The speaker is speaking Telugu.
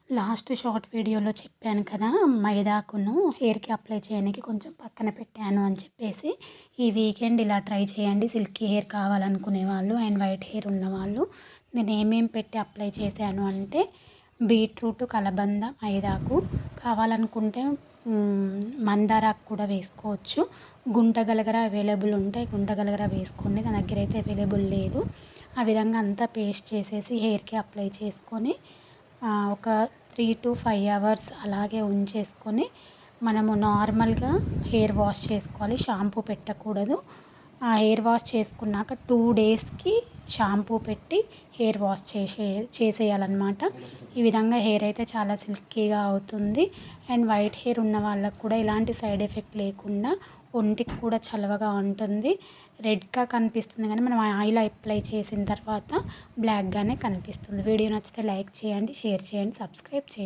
లాస్ట్ షార్ట్ వీడియోలో చెప్పాను కదా, మైదాకును హెయిర్కి అప్లై చేయడానికి కొంచెం పక్కన పెట్టాను అని చెప్పేసి. ఈ వీకెండ్ ఇలా ట్రై చేయండి, సిల్కీ హెయిర్ కావాలనుకునే వాళ్ళు అండ్ వైట్ హెయిర్ ఉన్నవాళ్ళు. నేను ఏమేమి పెట్టి అప్లై చేశాను అంటే, బీట్రూట్, కలబంద, మైదాకు కావాలనుకుంటే మందారాకు కూడా వేసుకోవచ్చు. గుంటగలగర అవైలబుల్ ఉంటే గుంటగలగర వేసుకోండి, నా దగ్గర అయితే అవైలబుల్ లేదు. ఆ విధంగా అంతా పేస్ట్ చేసేసి హెయిర్కి అప్లై చేసుకొని ఒక 3 to 5 అవర్స్ అలాగే ఉంచేసుకొని మనము నార్మల్గా హెయిర్ వాష్ చేసుకోవాలి, షాంపూ పెట్టకూడదు. ఆ హెయిర్ వాష్ చేసుకున్నాక 2 డేస్కి షాంపూ పెట్టి హెయిర్ వాష్ చేసేయాలన్నమాట. ఈ విధంగా హెయిర్ అయితే చాలా సిల్కీగా అవుతుంది. అండ్ వైట్ హెయిర్ ఉన్న వాళ్ళకు కూడా ఎలాంటి సైడ్ ఎఫెక్ట్ లేకుండా ఒంటికి కూడా చలవగా ఉంటుంది. రెడ్గా కనిపిస్తుంది కానీ మనం ఆయిల్ అప్లై చేసిన తర్వాత బ్లాక్గానే కనిపిస్తుంది. వీడియో నచ్చితే లైక్ చేయండి, షేర్ చేయండి, సబ్స్క్రైబ్ చేయండి.